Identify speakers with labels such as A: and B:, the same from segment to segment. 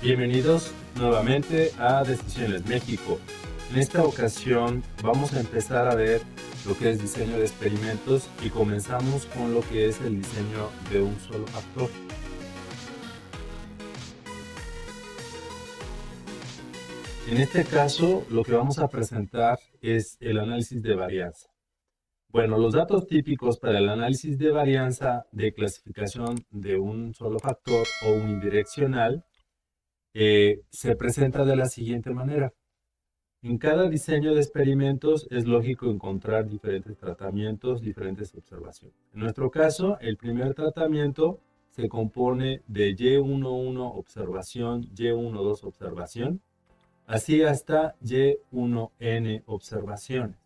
A: Bienvenidos nuevamente a Decisiones México. En esta ocasión vamos a empezar a ver lo que es diseño de experimentos y comenzamos con lo que es el diseño de un solo factor. En este caso, lo que vamos a presentar es el análisis de varianza. Bueno, los datos típicos para el análisis de varianza de clasificación de un solo factor o unidireccional se presenta de la siguiente manera. En cada diseño de experimentos es lógico encontrar diferentes tratamientos, diferentes observaciones. En nuestro caso, el primer tratamiento se compone de Y11 observación, Y12 observación, así hasta Y1N observaciones.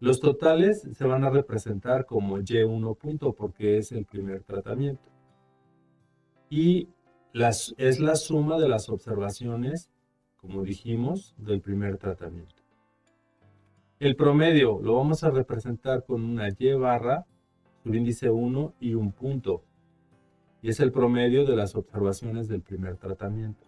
A: Los totales se van a representar como Y1 punto porque es el primer tratamiento. Y es la suma de las observaciones, como dijimos, del primer tratamiento. El promedio lo vamos a representar con una Y barra, subíndice 1 y un punto. Y es el promedio de las observaciones del primer tratamiento.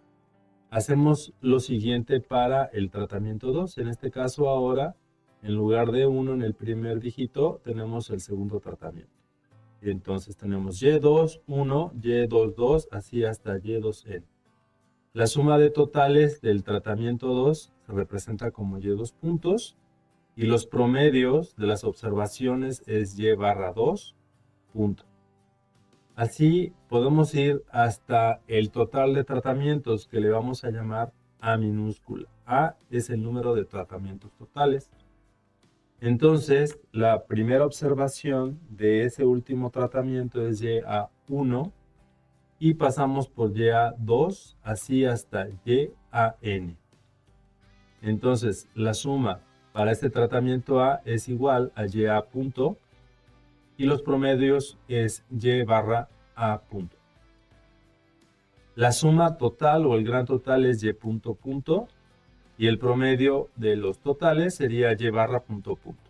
A: Hacemos lo siguiente para el tratamiento 2. En este caso ahora, en lugar de 1 en el primer dígito, tenemos el segundo tratamiento. Y entonces tenemos Y2, 1, Y2, 2, así hasta Y2N. La suma de totales del tratamiento 2 se representa como Y2 puntos y los promedios de las observaciones es Y barra 2 punto. Así podemos ir hasta el total de tratamientos que le vamos a llamar A minúscula. A es el número de tratamientos totales. Entonces, la primera observación de ese último tratamiento es YA1 y pasamos por YA2, así hasta YAN. Entonces, la suma para este tratamiento A es igual a YA punto y los promedios es Y barra A punto. La suma total o el gran total es Y punto punto y el promedio de los totales sería Y barra punto punto.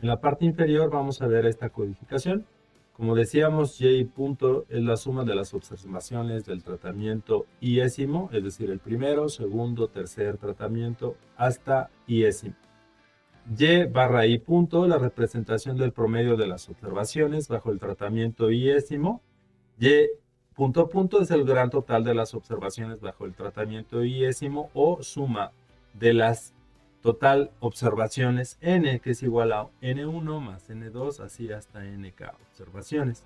A: En la parte inferior vamos a ver esta codificación. Como decíamos, Y punto es la suma de las observaciones del tratamiento iésimo, es decir, el primero, segundo, tercer tratamiento hasta iésimo. Y barra I punto, la representación del promedio de las observaciones bajo el tratamiento iésimo. Y punto punto es el gran total de las observaciones bajo el tratamiento iésimo o suma de las total observaciones N, que es igual a N1 más N2, así hasta NK observaciones.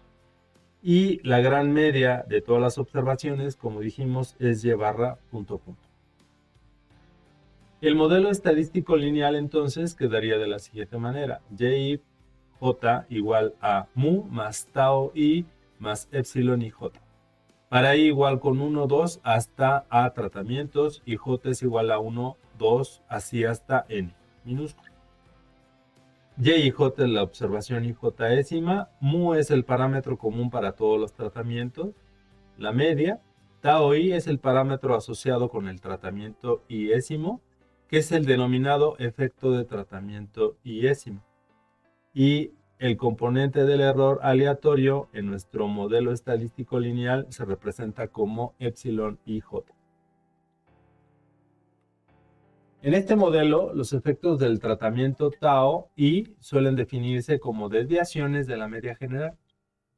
A: Y la gran media de todas las observaciones, como dijimos, es Y barra punto punto. El modelo estadístico lineal entonces quedaría de la siguiente manera. YJ igual a mu más tau I más epsilon y J. Para I igual con 1, 2 hasta A tratamientos y J es igual a 1, 2, así hasta N minúsculo. Y y J es la observación IJésima, mu es el parámetro común para todos los tratamientos, la media, tau I es el parámetro asociado con el tratamiento iésimo, que es el denominado efecto de tratamiento iésimo. Y el componente del error aleatorio en nuestro modelo estadístico lineal se representa como epsilon IJ. En este modelo, los efectos del tratamiento tau I suelen definirse como desviaciones de la media general,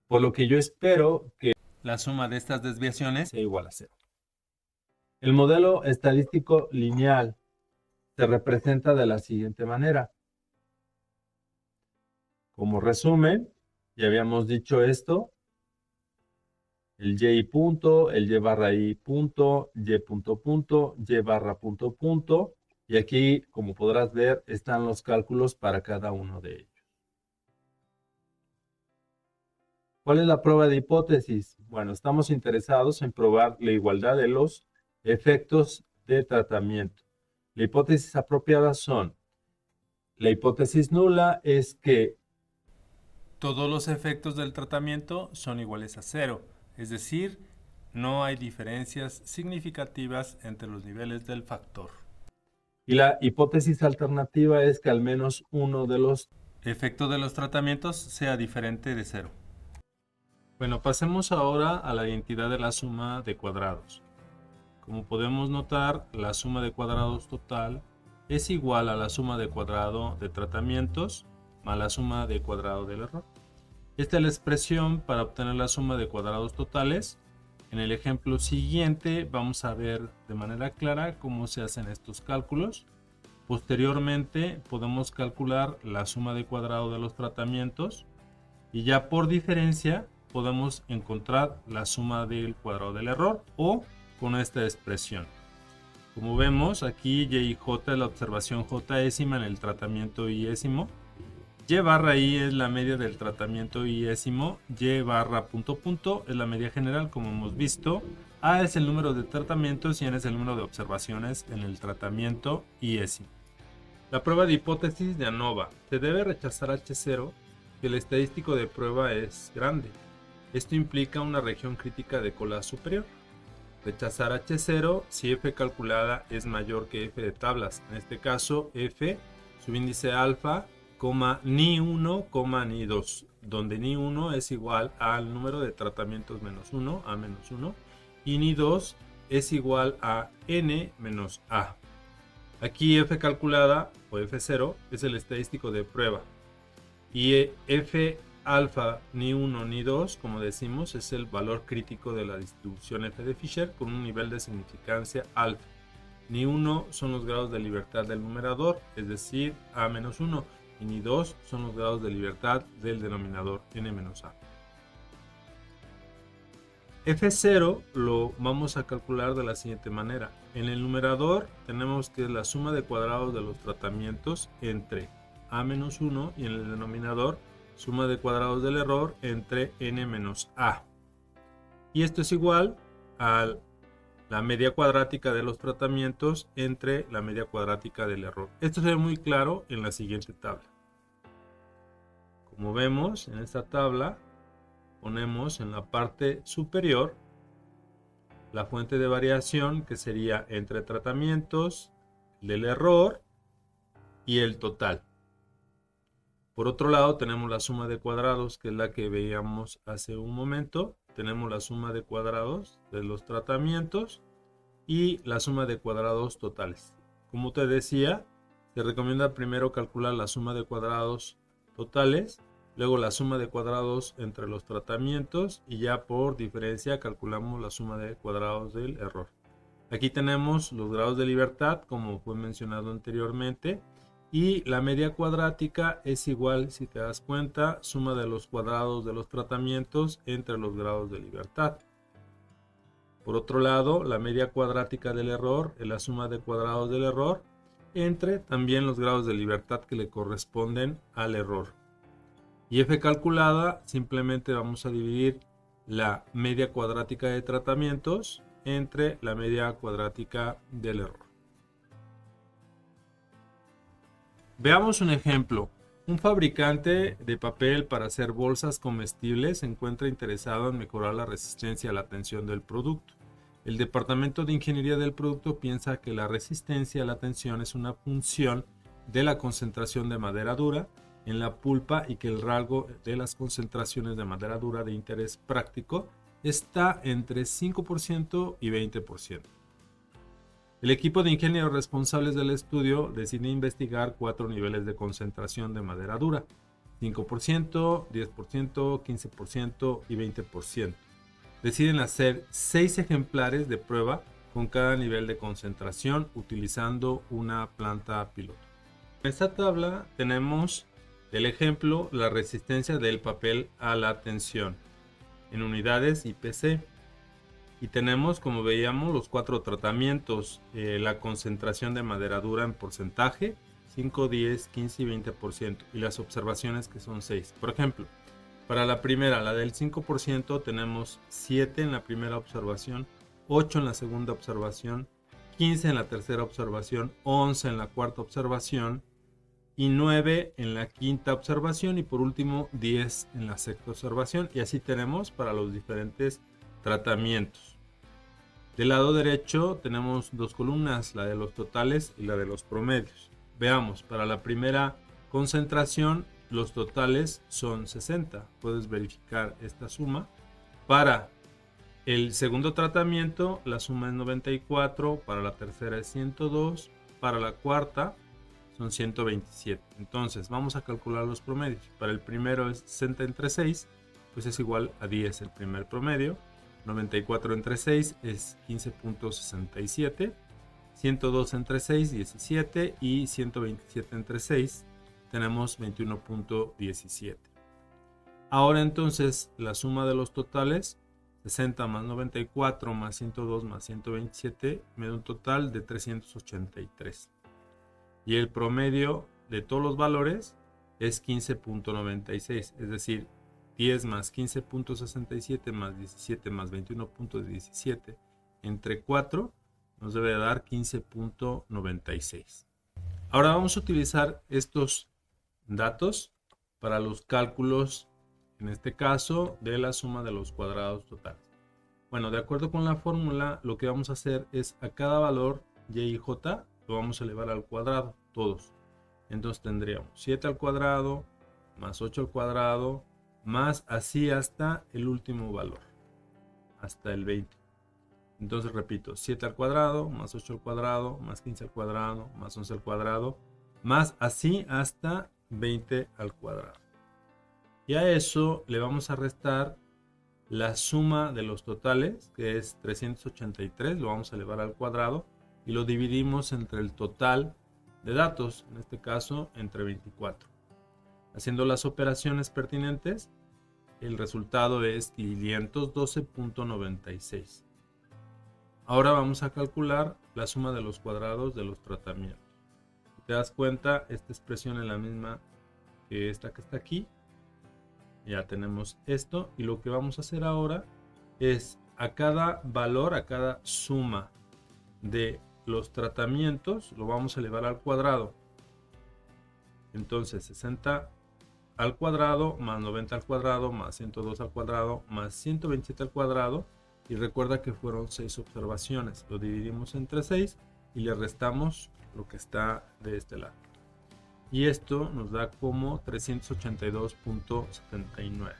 A: por lo que yo espero que la suma de estas desviaciones sea igual a 0. El modelo estadístico lineal se representa de la siguiente manera. Como resumen, ya habíamos dicho esto, el Y punto, el Y barra I punto, Y punto punto, Y barra punto punto, y aquí, como podrás ver, están los cálculos para cada uno de ellos. ¿Cuál es la prueba de hipótesis? Bueno, estamos interesados en probar la igualdad de los efectos de tratamiento. La hipótesis apropiada son, la hipótesis nula es que todos los efectos del tratamiento son iguales a 0, es decir, no hay diferencias significativas entre los niveles del factor. Y la hipótesis alternativa es que al menos uno de los efectos de los tratamientos sea diferente de 0. Bueno, pasemos ahora a la identidad de la suma de cuadrados. Como podemos notar, la suma de cuadrados total es igual a la suma de cuadrado de tratamientos más la suma de cuadrado del error. Esta es la expresión para obtener la suma de cuadrados totales. En el ejemplo siguiente vamos a ver de manera clara cómo se hacen estos cálculos. Posteriormente podemos calcular la suma de cuadrado de los tratamientos y ya por diferencia podemos encontrar la suma del cuadrado del error o con esta expresión. Como vemos aquí y j es la observación j-ésima en el tratamiento y-ésimo. Y barra i es la media del tratamiento y-ésimo. Y barra punto punto es la media general, como hemos visto. A es el número de tratamientos y n es el número de observaciones en el tratamiento y-ésimo. La prueba de hipótesis de ANOVA. Se debe rechazar H0 si el estadístico de prueba es grande. Esto implica una región crítica de cola superior. Rechazar H0 si f calculada es mayor que f de tablas. En este caso, f, subíndice alfa, ni1, ni2, donde ni1 es igual al número de tratamientos menos 1, a menos 1, y ni2 es igual a n menos a. Aquí f calculada, o f0, es el estadístico de prueba. Y f alfa ni1 ni 2, como decimos, es el valor crítico de la distribución f de Fisher con un nivel de significancia alfa. Ni1 son los grados de libertad del numerador, es decir, a menos 1, y ni 2 son los grados de libertad del denominador, n menos a. F0 lo vamos a calcular de la siguiente manera. En el numerador tenemos que es la suma de cuadrados de los tratamientos entre a menos 1 y en el denominador suma de cuadrados del error entre n menos a. Y esto es igual a la media cuadrática de los tratamientos entre la media cuadrática del error. Esto se ve muy claro en la siguiente tabla. Como vemos en esta tabla, ponemos en la parte superior la fuente de variación que sería entre tratamientos, del error y el total. Por otro lado tenemos la suma de cuadrados, que es la que veíamos hace un momento. Tenemos la suma de cuadrados de los tratamientos y la suma de cuadrados totales. Como te decía, se recomienda primero calcular la suma de cuadrados totales, luego la suma de cuadrados entre los tratamientos y ya por diferencia calculamos la suma de cuadrados del error. Aquí tenemos los grados de libertad, como fue mencionado anteriormente, y la media cuadrática es igual, si te das cuenta, suma de los cuadrados de los tratamientos entre los grados de libertad. Por otro lado, la media cuadrática del error es la suma de cuadrados del error entre también los grados de libertad que le corresponden al error. Y f calculada, simplemente vamos a dividir la media cuadrática de tratamientos entre la media cuadrática del error. Veamos un ejemplo. Un fabricante de papel para hacer bolsas comestibles se encuentra interesado en mejorar la resistencia a la tensión del producto. El departamento de ingeniería del producto piensa que la resistencia a la tensión es una función de la concentración de madera dura en la pulpa y que el rango de las concentraciones de madera dura de interés práctico está entre 5% y 20%. El equipo de ingenieros responsables del estudio decide investigar 4 niveles de concentración de madera dura: 5%, 10%, 15% y 20%. Deciden hacer 6 ejemplares de prueba con cada nivel de concentración utilizando una planta piloto. En esta tabla tenemos el ejemplo, la resistencia del papel a la tensión en unidades IPC. Y tenemos, como veíamos, los 4 tratamientos, la concentración de madera dura en porcentaje, 5, 10, 15 y 20%, y las observaciones que son 6. Por ejemplo, para la primera, la del 5%, tenemos 7 en la primera observación, 8 en la segunda observación, 15 en la tercera observación, 11 en la cuarta observación, y 9 en la quinta observación, y por último 10 en la sexta observación, y así tenemos para los diferentes tratamientos. Del lado derecho tenemos 2 columnas, la de los totales y la de los promedios. Veamos, para la primera concentración los totales son 60, puedes verificar esta suma. Para El segundo tratamiento, la suma es 94, para la tercera es 102, para la cuarta son 127. Entonces vamos a calcular los promedios. Para el primero es 60 entre 6, pues es igual a 10 el primer promedio. 94 entre 6 es 15.67. 102 entre 6, 17. Y 127 entre 6 tenemos 21.17. Ahora entonces la suma de los totales, 60 más 94 más 102 más 127, me da un total de 383. Y el promedio de todos los valores es 15.96, es decir, 10 más 15.67 más 17 más 21.17 entre 4 nos debe dar 15.96. Ahora vamos a utilizar estos datos para los cálculos, en este caso, de la suma de los cuadrados totales. Bueno, de acuerdo con la fórmula, lo que vamos a hacer es a cada valor y y j lo vamos a elevar al cuadrado, todos. Entonces tendríamos 7 al cuadrado, más 8 al cuadrado, más así hasta el último valor, hasta el 20. Entonces repito, 7 al cuadrado, más 8 al cuadrado, más 15 al cuadrado, más 11 al cuadrado, más así hasta 20 al cuadrado. Y a eso le vamos a restar la suma de los totales, que es 383, lo vamos a elevar al cuadrado y lo dividimos entre el total de datos, en este caso entre 24. Haciendo las operaciones pertinentes, el resultado es 512.96. Ahora vamos a calcular la suma de los cuadrados de los tratamientos. Si te das cuenta, esta expresión es la misma que esta que está aquí. Ya tenemos esto y lo que vamos a hacer ahora es a cada valor, a cada suma de los tratamientos, lo vamos a elevar al cuadrado. Entonces 60 al cuadrado más 90 al cuadrado más 102 al cuadrado más 127 al cuadrado, y recuerda que fueron 6 observaciones. Lo dividimos entre 6 y le restamos lo que está de este lado. Y esto nos da como 382.79.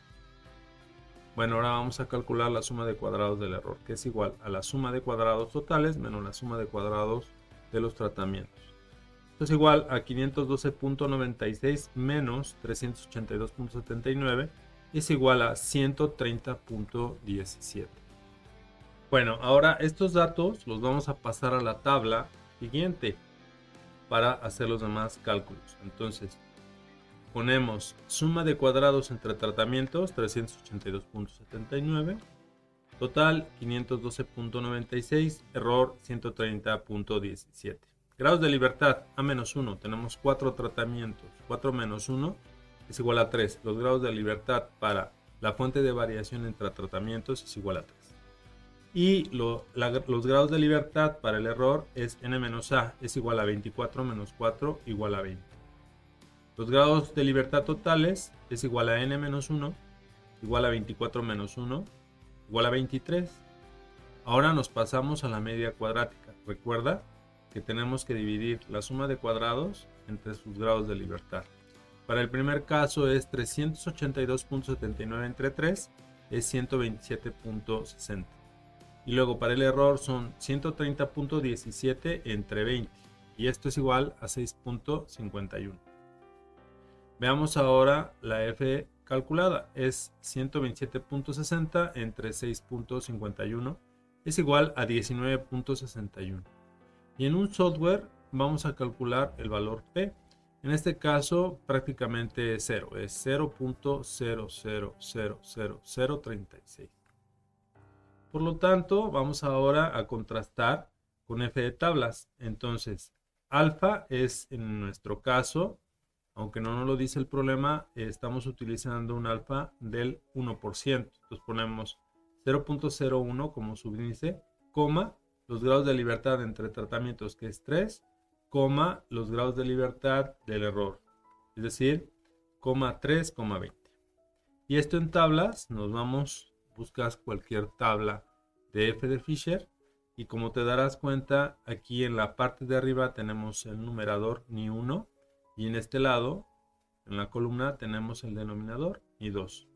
A: Bueno, ahora vamos a calcular la suma de cuadrados del error, que es igual a la suma de cuadrados totales menos la suma de cuadrados de los tratamientos. Esto es igual a 512.96 menos 382.79, es igual a 130.17. Bueno, ahora estos datos los vamos a pasar a la tabla siguiente para hacer los demás cálculos. Entonces, ponemos suma de cuadrados entre tratamientos, 382.79, total 512.96, error 130.17. Grados de libertad, A-1, tenemos 4 tratamientos, 4 menos 1 es igual a 3. Los grados de libertad para la fuente de variación entre tratamientos es igual a 3. Y los grados de libertad para el error es n-a, es igual a 24 menos 4 igual a 20. Los grados de libertad totales es igual a n-1 igual a 24 menos 1 igual a 23. Ahora nos pasamos a la media cuadrática. Recuerda que tenemos que dividir la suma de cuadrados entre sus grados de libertad. Para el primer caso es 382.79 entre 3 es 127.60. Y luego para el error son 130.17 entre 20. Y esto es igual a 6.51. Veamos ahora la F calculada. Es 127.60 entre 6.51. Es igual a 19.61. Y en un software vamos a calcular el valor P. En este caso prácticamente es 0. Es 0.0000036. Por lo tanto, vamos ahora a contrastar con F de tablas. Entonces, alfa es en nuestro caso, aunque no nos lo dice el problema, estamos utilizando un alfa del 1%. Entonces ponemos 0.01 como subíndice, coma, los grados de libertad entre tratamientos, que es 3, coma, los grados de libertad del error, es decir, coma 3, coma 20. Y esto en tablas, nos vamos, buscas cualquier tabla de F de Fisher y como te darás cuenta, aquí en la parte de arriba tenemos el numerador ni1 y en este lado, en la columna, tenemos el denominador ni2.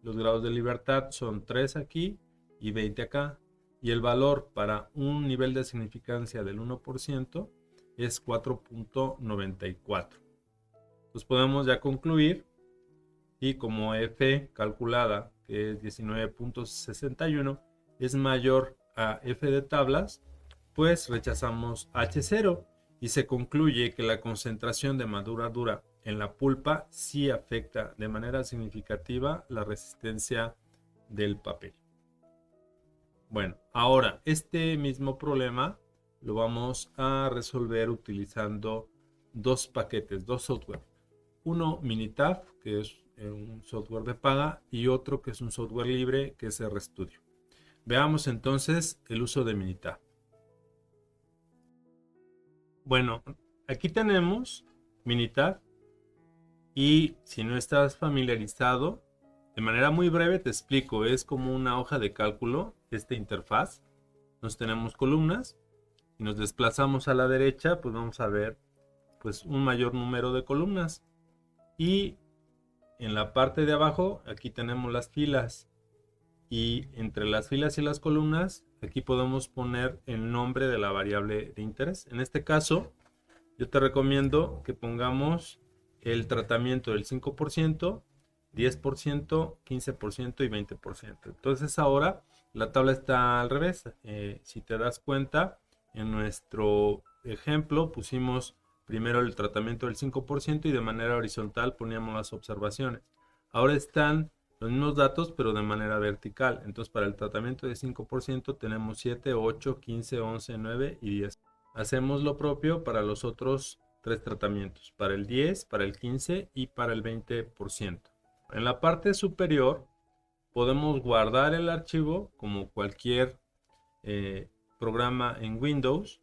A: Los grados de libertad son 3 aquí
B: y 20 acá. Y el valor para un nivel de significancia del 1% es 4.94. Entonces podemos ya concluir, y como F calculada, que es 19.61, es mayor a F de tablas, pues rechazamos H0 y se concluye que la concentración de madera dura en la pulpa sí afecta de manera significativa la resistencia del papel. Bueno, ahora este mismo problema lo vamos a resolver utilizando dos paquetes, dos software. Uno Minitab, que es un software de paga, y otro que es un software libre, que es RStudio. Veamos entonces el uso de Minitab. Bueno, aquí tenemos Minitab, y si no estás familiarizado, de manera muy breve te explico. Es como una hoja de cálculo, esta interfaz. Nos tenemos columnas y nos desplazamos a la derecha, pues vamos a ver pues un mayor número de columnas. Y en la parte de abajo, aquí tenemos las filas. Y entre las filas y las columnas, aquí podemos poner el nombre de la variable de interés. En este caso, yo te recomiendo que pongamos el tratamiento del 5%, 10%, 15% y 20%. Entonces ahora la tabla está al revés. Si te das cuenta, en nuestro ejemplo pusimos primero el tratamiento del 5% y de manera horizontal poníamos las observaciones. Ahora están los mismos datos pero de manera vertical. Entonces para el tratamiento de 5% tenemos 7, 8, 15, 11, 9 y 10. Hacemos lo propio para los otros tres tratamientos, para el 10, para el 15 y para el 20%. En la parte superior podemos guardar el archivo como cualquier programa en Windows.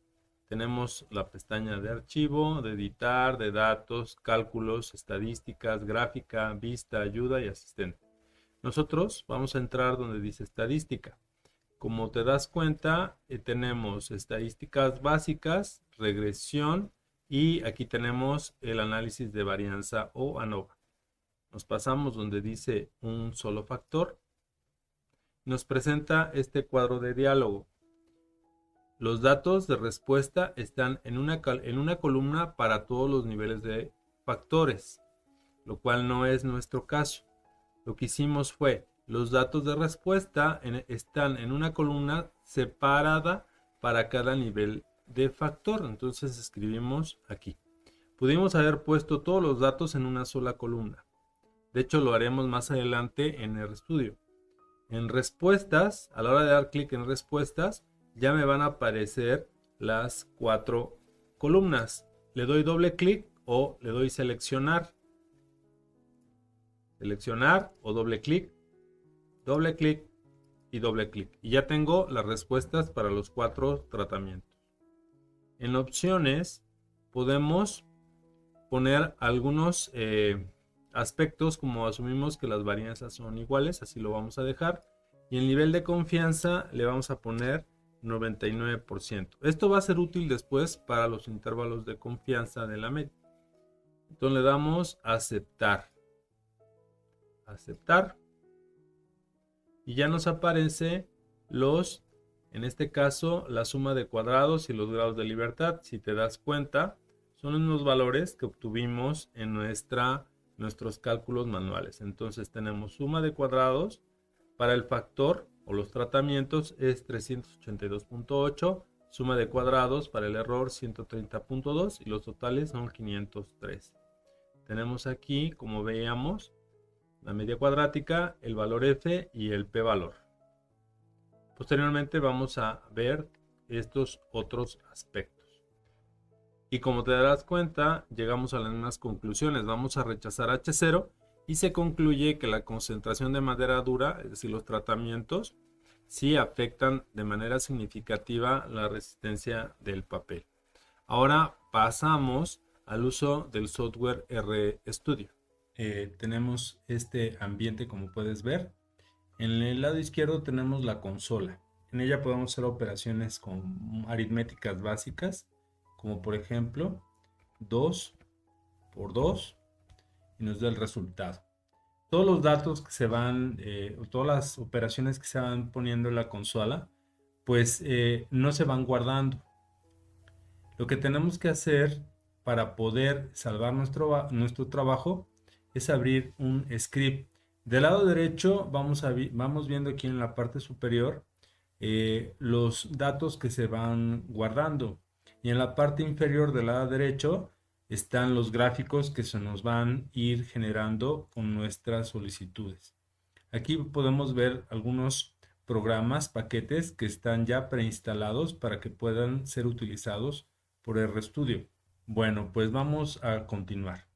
B: Tenemos la pestaña de archivo, de editar, de datos, cálculos, estadísticas, gráfica, vista, ayuda y asistente. Nosotros vamos a entrar donde dice estadística. Como te das cuenta, tenemos estadísticas básicas, regresión y aquí tenemos el análisis de varianza o ANOVA. Nos pasamos donde dice un solo factor. Nos presenta este cuadro de diálogo. Los datos de respuesta están en una columna para todos los niveles de factores, lo cual no es nuestro caso. Lo que hicimos fue, los datos de respuesta están en una columna separada para cada nivel de factor. Entonces escribimos aquí. Pudimos haber puesto todos los datos en una sola columna. De hecho, lo haremos más adelante en RStudio. En respuestas, a la hora de dar clic en respuestas, ya me van a aparecer las 4 columnas. Le doy doble clic o le doy seleccionar. Seleccionar o doble clic y doble clic. Y ya tengo las respuestas para los 4 tratamientos. En opciones podemos poner algunos aspectos, como asumimos que las varianzas son iguales, así lo vamos a dejar. Y el nivel de confianza le vamos a poner 99%. Esto va a ser útil después para los intervalos de confianza de la media. Entonces le damos a aceptar. Aceptar. Y ya nos aparece en este caso, la suma de cuadrados y los grados de libertad. Si te das cuenta, son los mismos valores que obtuvimos en nuestros cálculos manuales. Entonces tenemos suma de cuadrados para el factor o los tratamientos es 382.8, suma de cuadrados para el error 130.2 y los totales son 503. Tenemos aquí, como veíamos, la media cuadrática, el valor F y el P valor. Posteriormente vamos a ver estos otros aspectos. Y como te darás cuenta, llegamos a las mismas conclusiones. Vamos a rechazar H0 y se concluye que la concentración de madera dura, es decir, los tratamientos, sí afectan de manera significativa la resistencia del papel. Ahora pasamos al uso del software RStudio. Tenemos este ambiente, como puedes ver. En el lado izquierdo tenemos la consola. En ella podemos hacer operaciones con aritméticas básicas, como por ejemplo 2 por 2 y nos da el resultado. todos los datos que se van, o todas las operaciones que se van poniendo en la consola, pues no se van guardando. Lo que tenemos que hacer para poder salvar nuestro trabajo es abrir un script. Del lado derecho vamos viendo aquí en la parte superior los datos que se van guardando. Y en la parte inferior del lado derecho están los gráficos que se nos van a ir generando con nuestras solicitudes. Aquí podemos ver algunos programas, paquetes que están ya preinstalados para que puedan ser utilizados por RStudio. Bueno, pues vamos a continuar.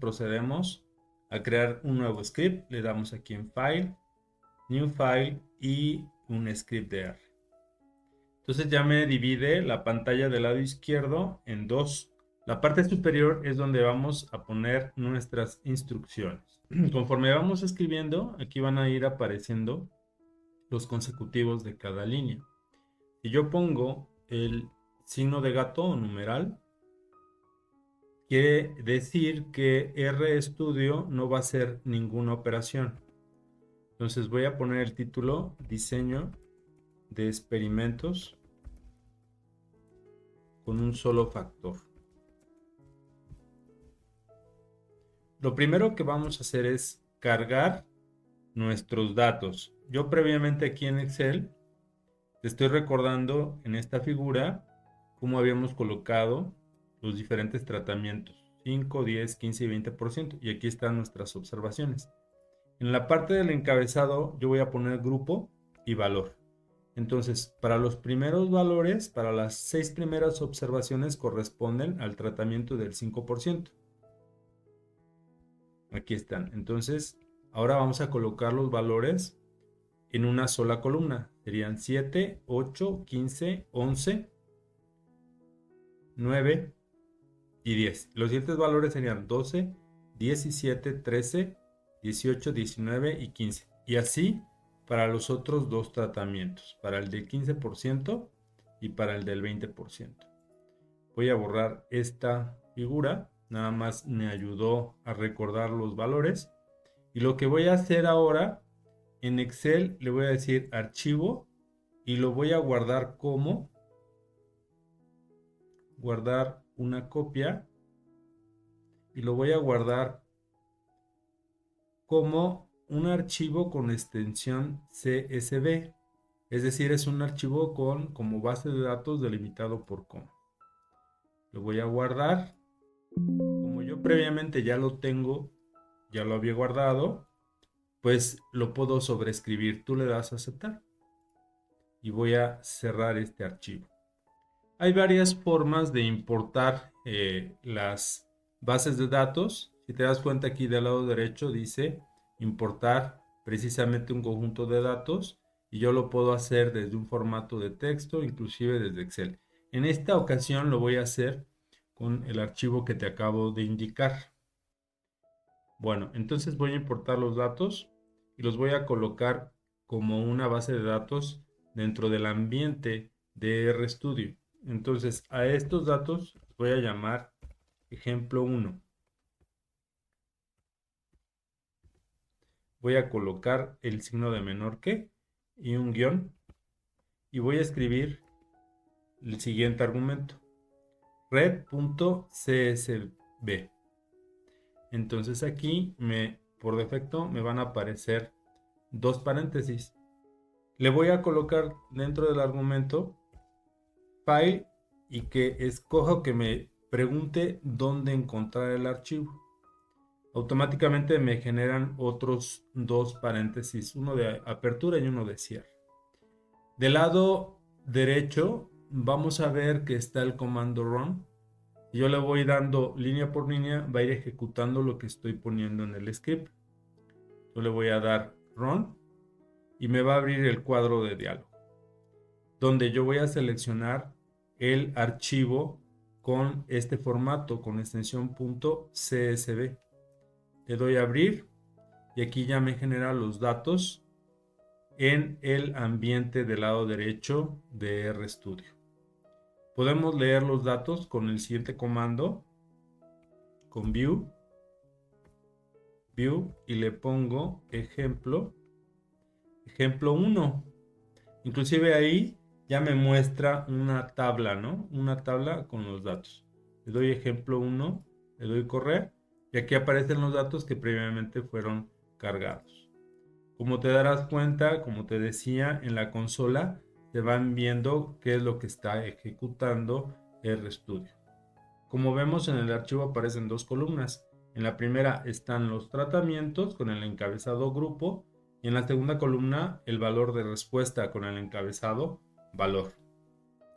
B: Procedemos a crear un nuevo script. Le damos aquí en File, New File y un script de R. Entonces ya me divide la pantalla del lado izquierdo en dos. La parte superior es donde vamos a poner nuestras instrucciones. Conforme vamos escribiendo, aquí van a ir apareciendo los consecutivos de cada línea. Si yo pongo el signo de gato o numeral, quiere decir que RStudio no va a hacer ninguna operación. Entonces voy a poner el título Diseño de experimentos con un solo factor. Lo primero que vamos a hacer es cargar nuestros datos. Yo previamente aquí en Excel te estoy recordando en esta figura cómo habíamos colocado los diferentes tratamientos, 5, 10, 15 y 20%, y aquí están nuestras observaciones. En la parte del encabezado yo voy a poner grupo y valor. Entonces, para los primeros valores, para las 6 primeras observaciones corresponden al tratamiento del 5%. Aquí están. Entonces, ahora vamos a colocar los valores en una sola columna. Serían 7, 8, 15, 11, 9 y 10. Los siguientes valores serían 12, 17, 13, 18, 19 y 15. Y así para los otros dos tratamientos, para el del 15% y para el del 20%. Voy a borrar esta figura, nada más me ayudó a recordar los valores. Y lo que voy a hacer ahora, en Excel le voy a decir archivo y lo voy a guardar como guardar una copia y lo voy a guardar como un archivo con extensión CSV, es decir, es un archivo como base de datos delimitado por coma. Lo voy a guardar. Como yo previamente ya lo tengo, ya lo había guardado, pues lo puedo sobreescribir. Tú le das a aceptar y voy a cerrar este archivo. Hay varias formas de importar las bases de datos. Si te das cuenta, aquí del lado derecho dice importar precisamente un conjunto de datos y yo lo puedo hacer desde un formato de texto, inclusive desde Excel. En esta ocasión lo voy a hacer con el archivo que te acabo de indicar. Bueno, entonces voy a importar los datos y los voy a colocar como una base de datos dentro del ambiente de RStudio. Entonces a estos datos voy a llamar ejemplo 1. Voy a colocar el signo de menor que y un guión y voy a escribir el siguiente argumento, red.csv. Entonces aquí por defecto me van a aparecer dos paréntesis. Le voy a colocar dentro del argumento file y que escoja o que me pregunte dónde encontrar el archivo. Automáticamente me generan otros dos paréntesis, uno de apertura y uno de cierre. Del lado derecho vamos a ver que está el comando run. Yo le voy dando línea por línea, va a ir ejecutando lo que estoy poniendo en el script. Yo le voy a dar run y me va a abrir el cuadro de diálogo, donde yo voy a seleccionar el archivo con este formato, con extensión .csv. Le doy a abrir y aquí ya me genera los datos en el ambiente del lado derecho de RStudio. Podemos leer los datos con el siguiente comando, con view, view y le pongo ejemplo 1. Inclusive ahí ya me muestra una tabla, ¿no? Una tabla con los datos. Le doy ejemplo 1, le doy correr y aquí aparecen los datos que previamente fueron cargados. Como te darás cuenta, como te decía, en la consola te van viendo qué es lo que está ejecutando RStudio. Como vemos en el archivo aparecen dos columnas. En la primera están los tratamientos con el encabezado grupo y en la segunda columna el valor de respuesta con el encabezado valor.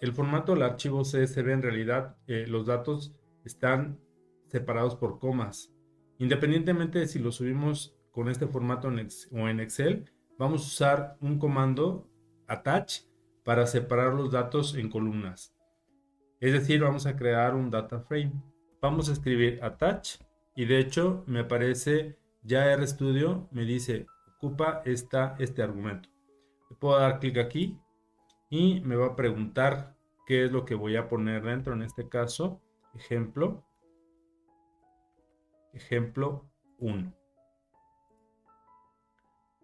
B: El formato del archivo CSV en realidad los datos están separados por comas. Independientemente de si lo subimos con este formato o en Excel, vamos a usar un comando attach para separar los datos en columnas. Es decir, vamos a crear un data frame. Vamos a escribir attach y de hecho me aparece ya RStudio, me dice ocupa este argumento. Le puedo dar clic aquí y me va a preguntar qué es lo que voy a poner dentro. En este caso, ejemplo 1.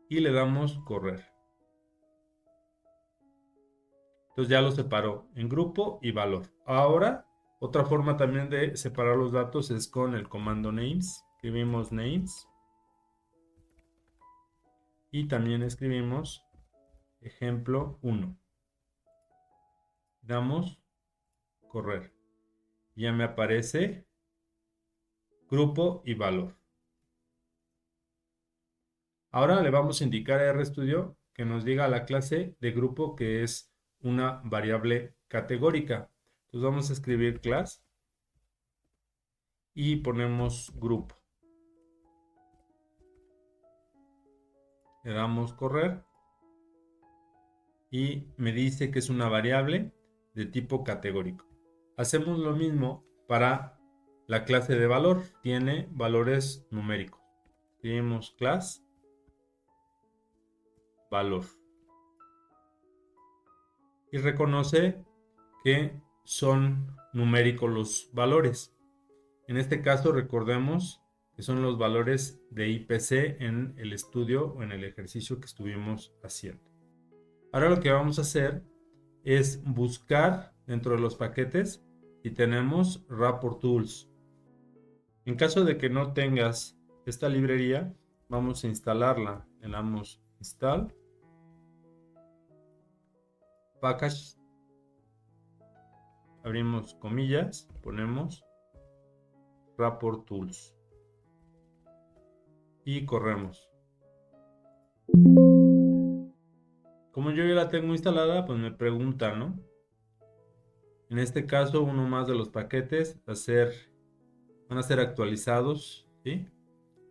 B: Y le damos correr. Entonces ya lo separó en grupo y valor. Ahora, otra forma también de separar los datos es con el comando names. Escribimos names. Y también escribimos ejemplo 1. Damos correr. Ya me aparece grupo y valor. Ahora le vamos a indicar a RStudio que nos diga la clase de grupo que es una variable categórica. Entonces vamos a escribir class y ponemos grupo. Le damos correr y me dice que es una variable de tipo categórico. Hacemos lo mismo para la clase de valor. Tiene valores numéricos. Escribimos class valor. Y reconoce que son numéricos los valores. En este caso recordemos que son los valores de IPC en el estudio o en el ejercicio que estuvimos haciendo. Ahora lo que vamos a hacer es buscar dentro de los paquetes y tenemos Rapport Tools. En caso de que no tengas esta librería, vamos a instalarla. Le damos install, package, abrimos comillas, ponemos Rapport Tools y corremos. Como yo ya la tengo instalada, pues me pregunta, ¿no? En este caso, uno más de los paquetes van a ser actualizados, ¿sí?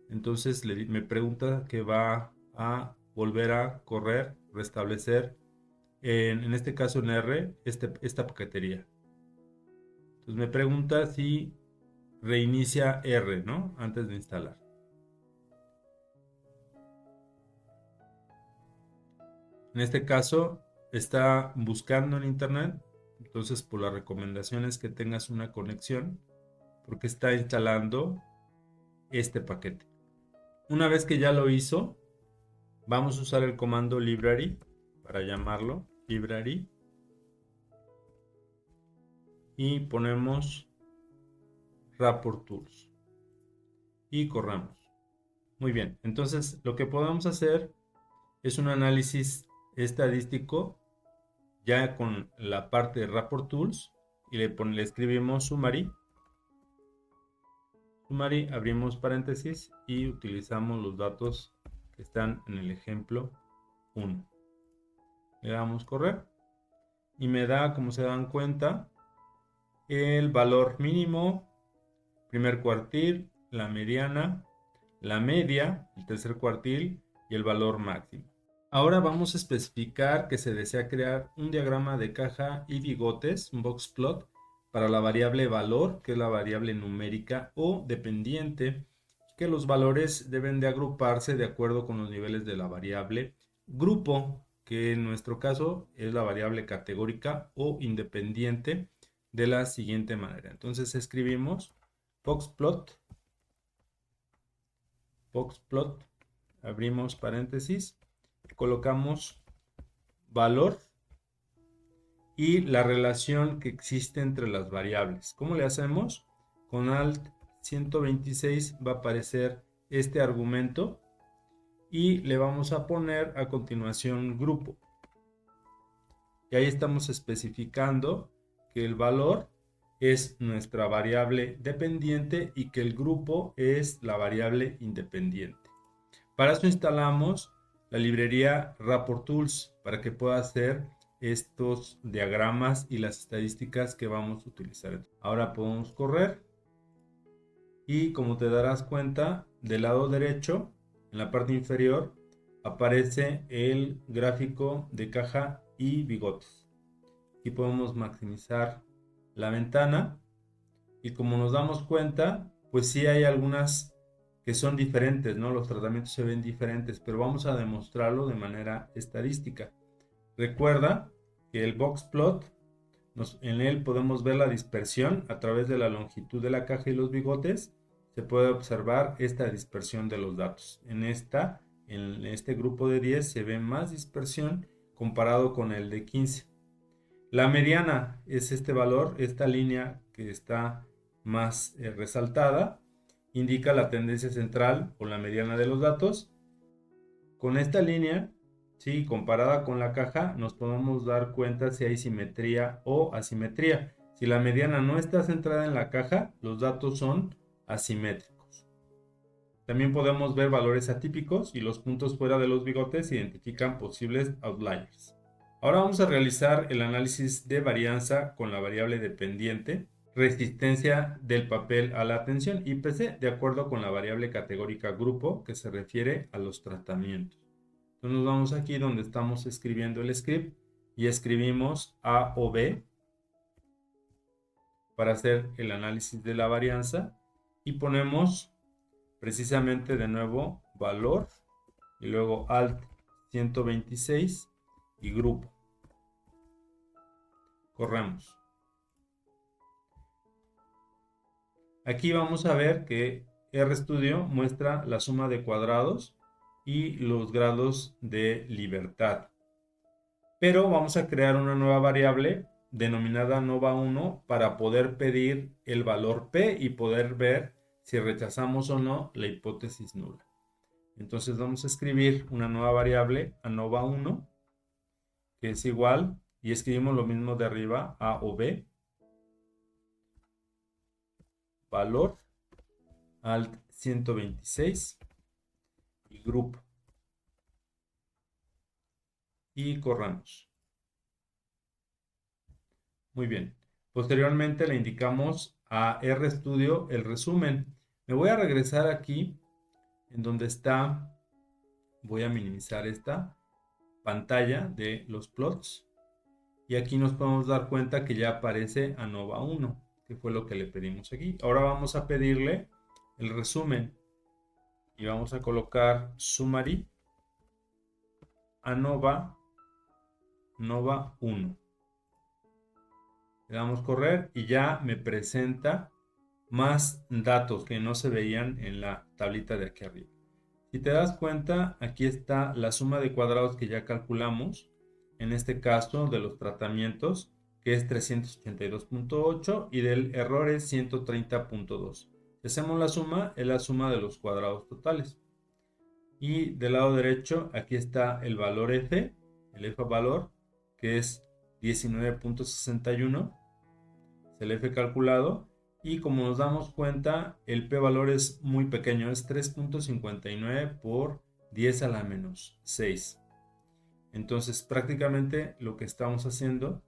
B: Entonces me pregunta que va a volver a correr, restablecer, en este caso en R, esta paquetería. Entonces me pregunta si reinicia R, ¿no? Antes de instalar. En este caso está buscando en internet, entonces por la recomendación es que tengas una conexión porque está instalando este paquete. Una vez que ya lo hizo, vamos a usar el comando library para llamarlo library y ponemos Rapport Tools y corremos. Muy bien, entonces lo que podemos hacer es un análisis estadístico ya con la parte de Rapport Tools y le escribimos summary, abrimos paréntesis y utilizamos los datos que están en el ejemplo 1. Le damos correr y me da, como se dan cuenta, el valor mínimo, primer cuartil, la mediana, la media, el tercer cuartil y el valor máximo. Ahora vamos a especificar que se desea crear un diagrama de caja y bigotes, un box plot, para la variable valor, que es la variable numérica o dependiente, que los valores deben de agruparse de acuerdo con los niveles de la variable grupo, que en nuestro caso es la variable categórica o independiente, de la siguiente manera. Entonces escribimos boxplot, boxplot, abrimos paréntesis, colocamos valor y la relación que existe entre las variables. ¿Cómo le hacemos? Con Alt 126 va a aparecer este argumento y le vamos a poner a continuación grupo. Y ahí estamos especificando que el valor es nuestra variable dependiente y que el grupo es la variable independiente. Para eso instalamos la librería Rapport Tools para que pueda hacer estos diagramas y las estadísticas que vamos a utilizar. Ahora podemos correr y como te darás cuenta, del lado derecho, en la parte inferior, aparece el gráfico de caja y bigotes. Aquí podemos maximizar la ventana y como nos damos cuenta, pues sí hay algunas que son diferentes, ¿no? Los tratamientos se ven diferentes, pero vamos a demostrarlo de manera estadística. Recuerda que el boxplot, en él podemos ver la dispersión a través de la longitud de la caja y los bigotes. Se puede observar esta dispersión de los datos. En este grupo de 10 se ve más dispersión comparado con el de 15. La mediana es este valor, esta línea que está más resaltada, indica la tendencia central o la mediana de los datos. Con esta línea, ¿sí?, comparada con la caja, nos podemos dar cuenta si hay simetría o asimetría. Si la mediana no está centrada en la caja, los datos son asimétricos. También podemos ver valores atípicos y los puntos fuera de los bigotes identifican posibles outliers. Ahora vamos a realizar el análisis de varianza con la variable dependiente, resistencia del papel a la tensión IPC, de acuerdo con la variable categórica grupo que se refiere a los tratamientos. Entonces nos vamos aquí donde estamos escribiendo el script y escribimos A o B para hacer el análisis de la varianza y ponemos precisamente de nuevo valor y luego Alt 126 y grupo. Corremos. Aquí vamos a ver que RStudio muestra la suma de cuadrados y los grados de libertad. Pero vamos a crear una nueva variable denominada nova1 para poder pedir el valor P y poder ver si rechazamos o no la hipótesis nula. Entonces vamos a escribir una nueva variable a nova1 que es igual, y escribimos lo mismo de arriba, A o B, valor, Alt 126 y grupo. Y corramos. Muy bien. Posteriormente le indicamos a RStudio el resumen. Me voy a regresar aquí en donde está, voy a minimizar esta pantalla de los plots. Y aquí nos podemos dar cuenta que ya aparece ANOVA 1, que fue lo que le pedimos aquí. Ahora vamos a pedirle el resumen y vamos a colocar summary ANOVA 1. Le damos correr y ya me presenta más datos que no se veían en la tablita de aquí arriba. Si te das cuenta, aquí está la suma de cuadrados que ya calculamos, en este caso de los tratamientos, que es 382.8 y del error es 130.2. Si hacemos la suma, es la suma de los cuadrados totales. Y del lado derecho, aquí está el valor F, el F valor, que es 19.61, es el F calculado. Y como nos damos cuenta, el P valor es muy pequeño, es 3.59 por 10 a la menos 6. Entonces prácticamente lo que estamos haciendo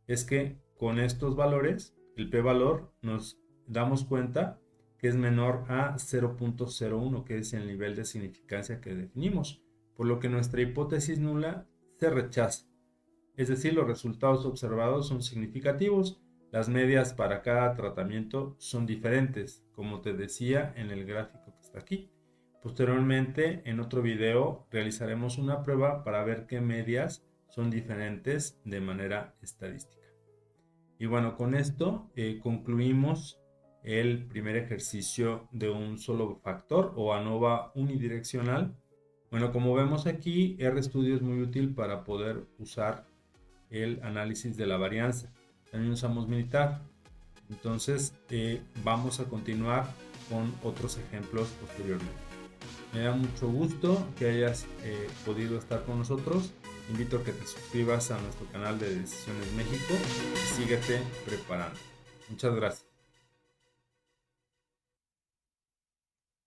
B: es que con estos valores, el P valor, nos damos cuenta que es menor a 0.01, que es el nivel de significancia que definimos, por lo que nuestra hipótesis nula se rechaza. Es decir, los resultados observados son significativos. Las medias para cada tratamiento son diferentes, como te decía en el gráfico que está aquí. Posteriormente, en otro video, realizaremos una prueba para ver qué medias son diferentes de manera estadística. Y bueno, con esto concluimos el primer ejercicio de un solo factor o ANOVA unidireccional. Bueno, como vemos aquí, RStudio es muy útil para poder usar el análisis de la varianza. También usamos Minitab. Entonces, vamos a continuar con otros ejemplos posteriormente. Me da mucho gusto que hayas podido estar con nosotros. Te invito a que te suscribas a nuestro canal de Decisiones México y síguete preparando. Muchas gracias.